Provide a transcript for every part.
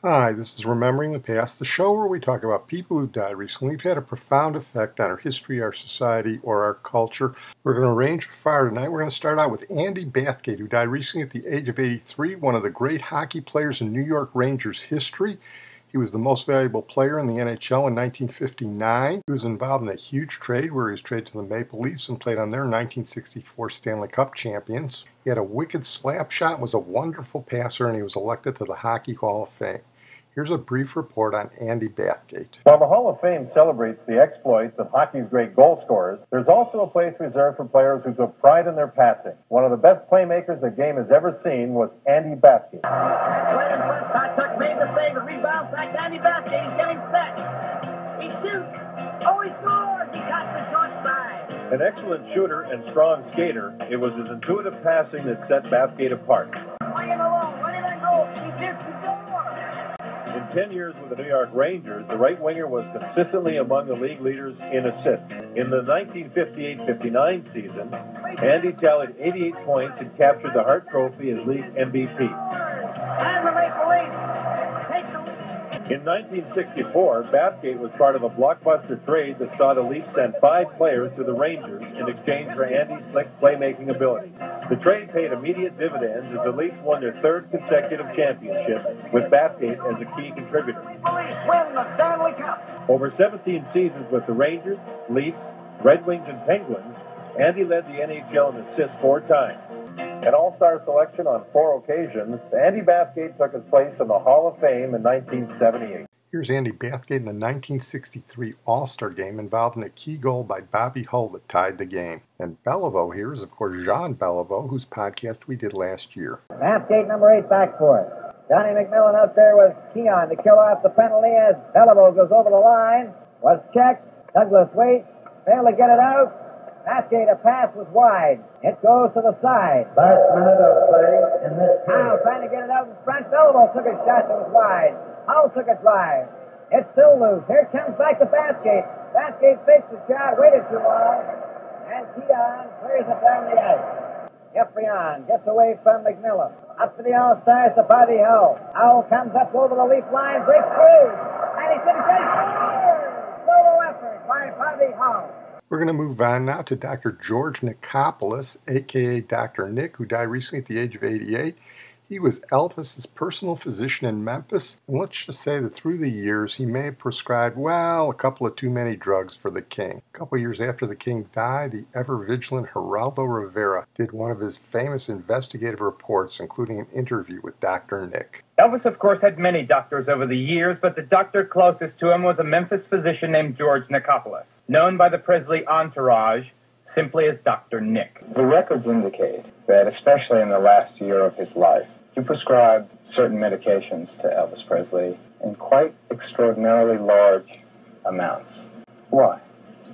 Hi, this is Remembering the Past, the show where we talk about people who died recently who've had a profound effect on our history, our society, or our culture. We're going to arrange for fire tonight. We're going to start out with Andy Bathgate, who died recently at the age of 83, one of the great hockey players in New York Rangers history. He was the most valuable player in the NHL in 1959. He was involved in a huge trade where he was traded to the Maple Leafs and played on their 1964 Stanley Cup champions. He had a wicked slap shot, was a wonderful passer, and he was elected to the Hockey Hall of Fame. Here's a brief report on Andy Bathgate. While the Hall of Fame celebrates the exploits of hockey's great goal scorers, there's also a place reserved for players who took pride in their passing. One of the best playmakers the game has ever seen was Andy Bathgate. Tuck made the save, and rebound back. Andy Bathgate, he's getting set. He shoots. Oh, he scores! He got the short side. An excellent shooter and strong skater, it was his intuitive passing that set Bathgate apart. Swinging along, running and goal. He gets the goal. In 10 years with the New York Rangers, the right winger was consistently among the league leaders in assists. In the 1958-59 season, Andy tallied 88 points and captured the Hart Trophy as league MVP. And the Maple Leafs take the lead. In 1964, Bathgate was part of a blockbuster trade that saw the Leafs send 5 players to the Rangers in exchange for Andy's slick playmaking ability. The trade paid immediate dividends as the Leafs won their 3rd consecutive championship, with Bathgate as a key contributor. The Leafs win the Stanley Cup. Over 17 seasons with the Rangers, Leafs, Red Wings, and Penguins, Andy led the NHL in assists 4 times. An all-star selection on 4 occasions, Andy Bathgate took his place in the Hall of Fame in 1978. Here's Andy Bathgate in the 1963 All-Star Game, involved in a key goal by Bobby Hull that tied the game. And Beliveau here is, of course, Jean Beliveau, whose podcast we did last year. Bathgate, number 8, back for it. Johnny McMillan out there with Keon to kill off the penalty as Beliveau goes over the line. Was checked. Douglas waits. Failed to get it out. Bathgate, a pass was wide. It goes to the side. Last minute of play in this Now game. trying to get it out in front. Beliveau took a shot that was wide. Hull took a drive. It's still loose. Here comes back to Bathgate. Bathgate fakes the shot, waited too long. And Keon clears it down the ice. Efrion gets away from McMillan. Up to the All-Stars to Bobby Hull. Hull comes up over the leaf line, breaks through. And he finishes it. Solo effort by Bobby Hull. We're going to move on now to Dr. George Nichopoulos, a.k.a. Dr. Nick, who died recently at the age of 88. He was Elvis's personal physician in Memphis, and let's just say that through the years he may have prescribed, well, a couple of too many drugs for the king. A couple of years after the king died, the ever-vigilant Geraldo Rivera did one of his famous investigative reports, including an interview with Dr. Nick. Elvis, of course, had many doctors over the years, but the doctor closest to him was a Memphis physician named George Nichopoulous, known by the Presley entourage simply as Dr. Nick. The records indicate that, especially in the last year of his life, you prescribed certain medications to Elvis Presley in quite extraordinarily large amounts. Why?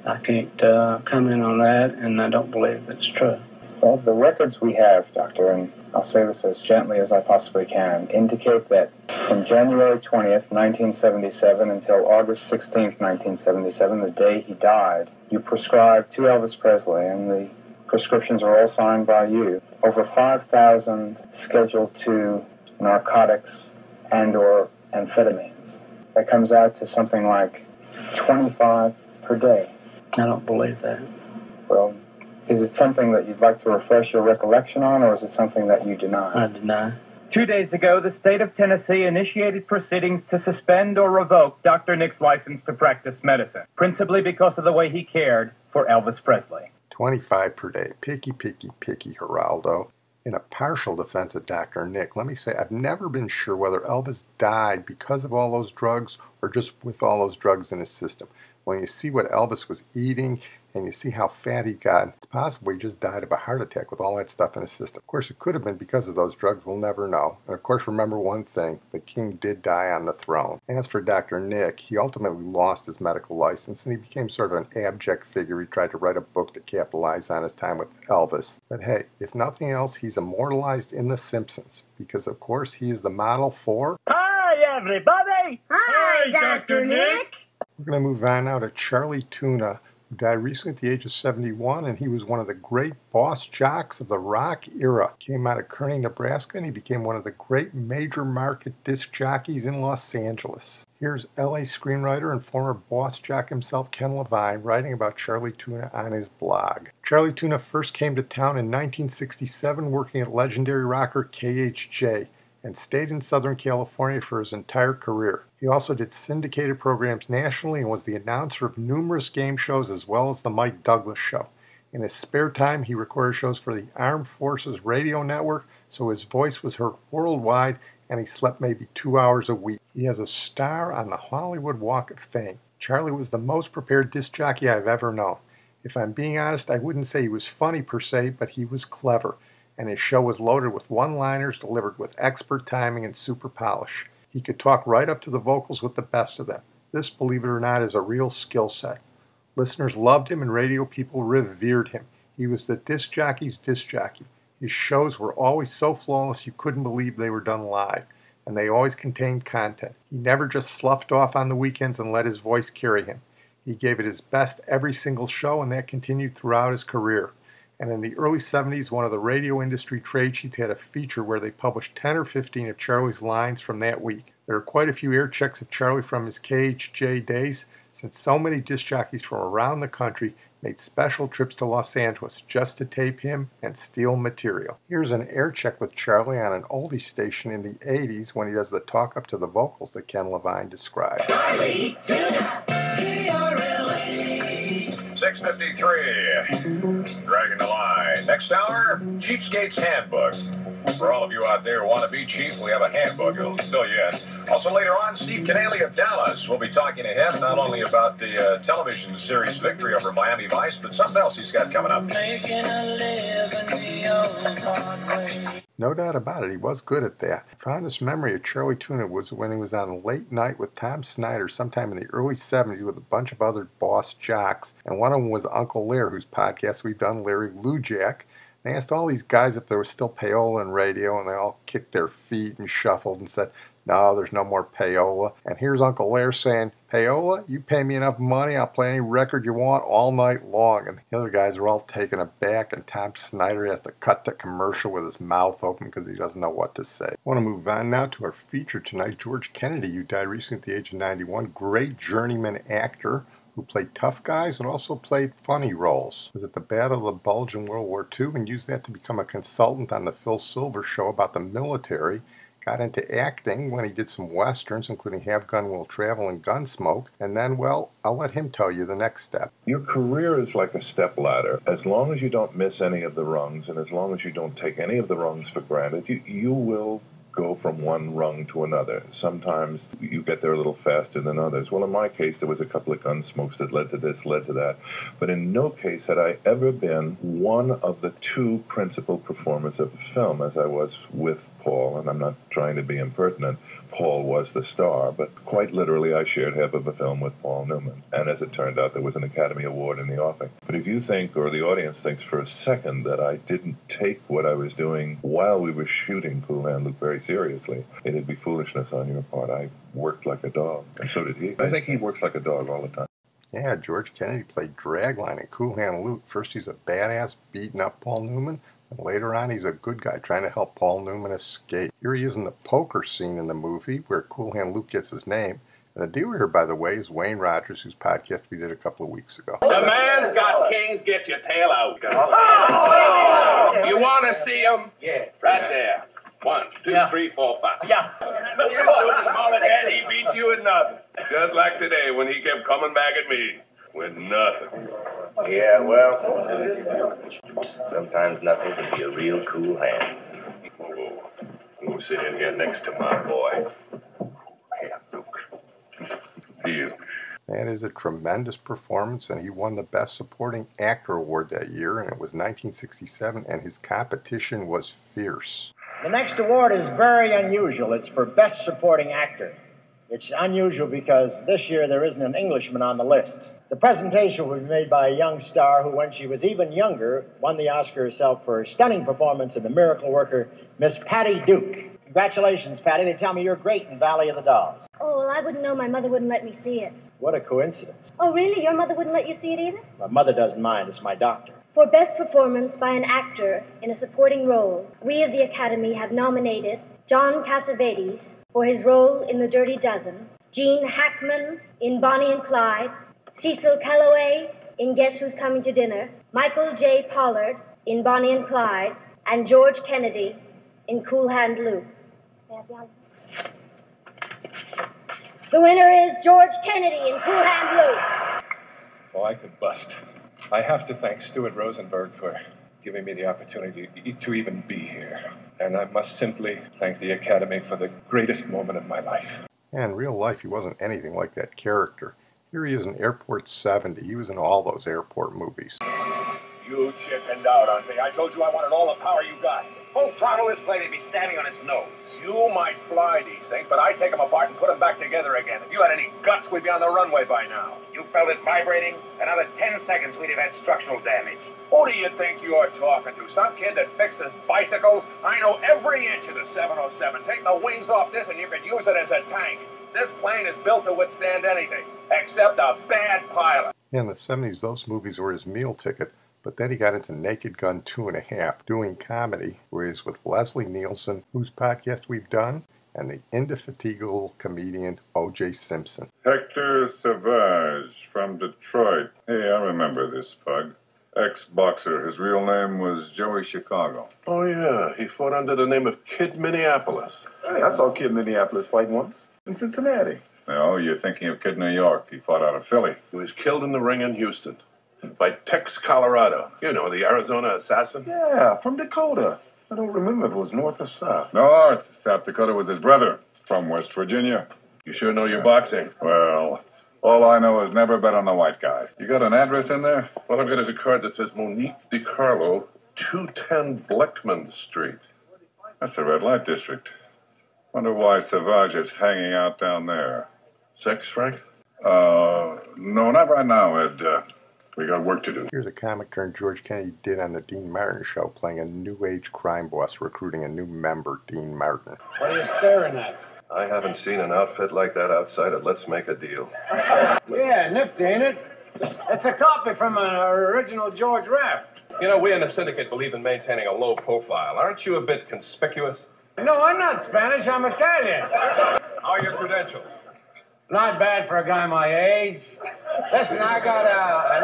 I can't comment on that, and I don't believe that's true. Well, the records we have, Doctor, and I'll say this as gently as I possibly can, indicate that from January 20th, 1977 until August 16th, 1977, the day he died, you prescribed to Elvis Presley, and the prescriptions are all signed by you, over 5,000 Schedule II narcotics and or amphetamines. That comes out to something like 25 per day. I don't believe that. Well, is it something that you'd like to refresh your recollection on, or is it something that you deny? I deny. 2 days ago, the state of Tennessee initiated proceedings to suspend or revoke Dr. Nick's license to practice medicine, principally because of the way he cared for Elvis Presley. 25 per day. Picky, picky, picky, Geraldo. In a partial defense of Dr. Nick, let me say I've never been sure whether Elvis died because of all those drugs or just with all those drugs in his system. When you see what Elvis was eating and you see how fat he got, it's possible he just died of a heart attack with all that stuff in his system. Of course, it could have been because of those drugs. We'll never know. And of course, remember one thing. The king did die on the throne. As for Dr. Nick, he ultimately lost his medical license and he became sort of an abject figure. He tried to write a book to capitalize on his time with Elvis. But hey, if nothing else, he's immortalized in The Simpsons because, of course, he is the model for... Hi, everybody. Hi, Dr. Nick. We're going to move on now to Charlie Tuna, who died recently at the age of 71, and he was one of the great boss jocks of the rock era. Came out of Kearney, Nebraska, and he became one of the great major market disc jockeys in Los Angeles. Here's LA screenwriter and former boss jock himself, Ken Levine, writing about Charlie Tuna on his blog. Charlie Tuna first came to town in 1967 working at legendary rocker KHJ, and stayed in Southern California for his entire career. He also did syndicated programs nationally and was the announcer of numerous game shows as well as the Mike Douglas Show. In his spare time, he recorded shows for the Armed Forces Radio Network, so his voice was heard worldwide, and he slept maybe 2 hours a week. He has a star on the Hollywood Walk of Fame. Charlie was the most prepared disc jockey I've ever known. If I'm being honest, I wouldn't say he was funny per se, but he was clever, and his show was loaded with one-liners delivered with expert timing and super polish. He could talk right up to the vocals with the best of them. This, believe it or not, is a real skill set. Listeners loved him and radio people revered him. He was the disc jockey's disc jockey. His shows were always so flawless you couldn't believe they were done live, and they always contained content. He never just sloughed off on the weekends and let his voice carry him. He gave it his best every single show, and that continued throughout his career. And in the early 70s, one of the radio industry trade sheets had a feature where they published 10 or 15 of Charlie's lines from that week. There are quite a few air checks of Charlie from his KHJ days, since so many disc jockeys from around the country made special trips to Los Angeles just to tape him and steal material. Here's an air check with Charlie on an oldie station in the 80s when he does the talk up to the vocals that Ken Levine described. Charlie, Tuna, 6:53, dragging the line. Next hour, Cheapskate's Handbook. For all of you out there who want to be cheap, we have a handbook. It'll fill you in. Also later on, Steve Canale of Dallas. We'll be talking to him not only about the television series victory over Miami Vice, but something else he's got coming up. Making a living the old hard way. No doubt about it, he was good at that. Fondest memory of Charlie Tuna was when he was on Late Night with Tom Snyder sometime in the early 70s with a bunch of other boss jocks, and one of them was Uncle Lair, whose podcast we've done, Larry Lujack. They asked all these guys if there was still payola in radio, and they all kicked their feet and shuffled and said, no, there's no more payola. And here's Uncle Lair saying, payola? You pay me enough money, I'll play any record you want all night long. And the other guys are all taken aback, and Tom Snyder has to cut the commercial with his mouth open because he doesn't know what to say. I want to move on now to our feature tonight, George Kennedy, who died recently at the age of 91. Great journeyman actor who played tough guys and also played funny roles. Was at the Battle of the Bulge in World War II and used that to become a consultant on the Phil Silver Show about the military. Got into acting when he did some westerns, including Have Gun Will Travel and Gunsmoke. And then, well, I'll let him tell you the next step. Your career is like a step ladder. As long as you don't miss any of the rungs, and as long as you don't take any of the rungs for granted, you will go from one rung to another. Sometimes you get there a little faster than others. Well, in my case, there was a couple of Gunsmokes that led to this, led to that. But in no case had I ever been one of the two principal performers of a film, as I was with Paul, and I'm not trying to be impertinent. Paul was the star, but quite literally I shared half of a film with Paul Newman. And as it turned out, there was an Academy Award in the offing. But if you think, or the audience thinks for a second, that I didn't take what I was doing while we were shooting Cool Hand Luke very seriously, it'd be foolishness on your part. I worked like a dog, and so did he. I think he works like a dog all the time. Yeah, George Kennedy played Dragline in Cool Hand Luke. First he's a badass beating up Paul Newman, and later on he's a good guy trying to help Paul Newman escape. Here he is in the poker scene in the movie where Cool Hand Luke gets his name. And the dealer here, by the way, is Wayne Rogers, whose podcast we did a couple of weeks ago. The man's got kings, get your tail out. You want to see him? Yeah. Right there. 1, 2, 3, 4, 5. Yeah. And he beat you at nothing. Just like today when he kept coming back at me with nothing. Yeah, well, sometimes nothing can be a real cool hand. Whoa. We'll sit in here next to my boy. Here, Luke. Deal. That is a tremendous performance, and he won the Best Supporting Actor Award that year, and it was 1967, and his competition was fierce. The next award is very unusual. It's for Best Supporting Actor. It's unusual because this year there isn't an Englishman on the list. The presentation will be made by a young star who, when she was even younger, won the Oscar herself for her stunning performance of the miracle worker, Miss Patty Duke. Congratulations, Patty. They tell me you're great in Valley of the Dolls. Oh, well, I wouldn't know. My mother wouldn't let me see it. What a coincidence. Oh, really? Your mother wouldn't let you see it either? My mother doesn't mind. It's my doctor. For Best Performance by an Actor in a Supporting Role, we of the Academy have nominated John Cassavetes for his role in The Dirty Dozen, Gene Hackman in Bonnie and Clyde, Cecil Kellaway in Guess Who's Coming to Dinner, Michael J. Pollard in Bonnie and Clyde, and George Kennedy in Cool Hand Luke. The winner is George Kennedy in Cool Hand Luke. Oh, I could bust. I have to thank Stuart Rosenberg for giving me the opportunity to even be here. And I must simply thank the Academy for the greatest moment of my life. Yeah, in real life, he wasn't anything like that character. Here he is in Airport 70. He was in all those airport movies. You chickened out on me. I told you I wanted all the power you got. Full throttle this plane, he'd be standing on its nose. You might fly these things, but I take them apart and put them back together again. If you had any guts, we'd be on the runway by now. You felt it vibrating? Another 10 seconds, we'd have had structural damage. Who do you think you're talking to? Some kid that fixes bicycles? I know every inch of the 707. Take the wings off this and you could use it as a tank. This plane is built to withstand anything, except a bad pilot. In the 70s, those movies were his meal ticket. But then he got into Naked Gun 2.5, doing comedy, where he's with Leslie Nielsen, whose podcast we've done, and the indefatigable comedian O.J. Simpson. Hector Savage from Detroit. Hey, I remember this pug. Ex-boxer. His real name was Joey Chicago. Oh, yeah. He fought under the name of Kid Minneapolis. Hey, I saw Kid Minneapolis fight once in Cincinnati. No, you're thinking of Kid New York. He fought out of Philly. He was killed in the ring in Houston by Tex Colorado. You know, the Arizona assassin? Yeah, from Dakota. I don't remember if it was north or south. North. South Dakota was his brother from West Virginia. You sure know your boxing? Well, all I know is never bet on the white guy. You got an address in there? Well, I've got a card that says Monique DiCarlo, 210 Bleckman Street. That's the red light district. Wonder why Savage is hanging out down there. Sex, Frank? No, not right now, Ed. We got work to do. Here's a comic turn George Kennedy did on the Dean Martin show, playing a new age crime boss recruiting a new member, Dean Martin. What are you staring at? I haven't seen an outfit like that outside of Let's Make a Deal. Yeah, nifty, ain't it? It's a copy from an original George Raft. You know, we in the syndicate believe in maintaining a low profile. Aren't you a bit conspicuous? No, I'm not Spanish. I'm Italian. How are your credentials? Not bad for a guy my age. Listen, I got an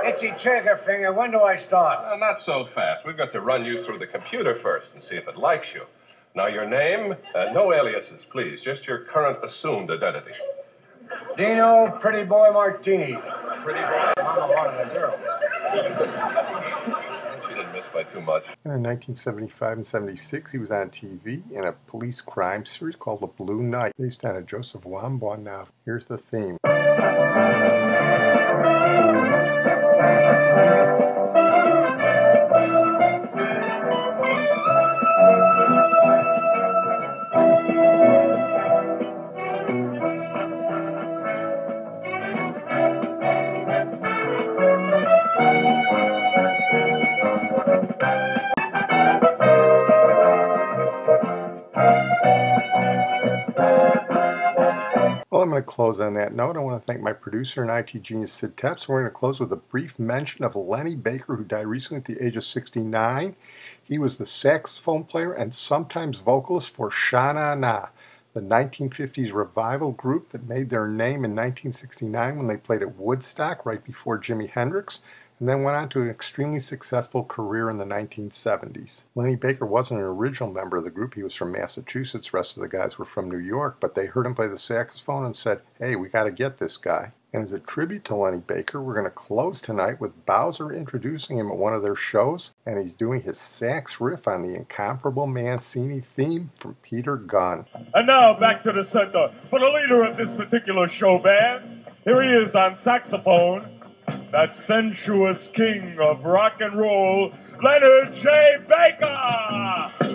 itchy trigger finger. When do I start? Not so fast. We've got to run you through the computer first and see if it likes you. Now, your name, no aliases, please. Just your current assumed identity. Dino Pretty Boy Martini. Pretty Boy? Mama wanted a girl. She didn't miss by too much. In 1975 and 76, he was on TV in a police crime series called The Blue Knight, based on a Joseph Wambaugh novel. Here's the theme. Well, I'm going to close on that note. I want to thank my producer and IT genius, Sid Tepps. We're going to close with a brief mention of Lenny Baker, who died recently at the age of 69. He was the saxophone player and sometimes vocalist for Sha Na Na, the 1950s revival group that made their name in 1969 when they played at Woodstock right before Jimi Hendrix, and then went on to an extremely successful career in the 1970s. Lenny Baker wasn't an original member of the group. He was from Massachusetts. The rest of the guys were from New York, but they heard him play the saxophone and said, hey, we got to get this guy. And as a tribute to Lenny Baker, we're going to close tonight with Bowser introducing him at one of their shows, and he's doing his sax riff on the incomparable Mancini theme from Peter Gunn. And now back to the center for the leader of this particular show band. Here he is on saxophone, that sensuous king of rock and roll, Leonard J. Baker!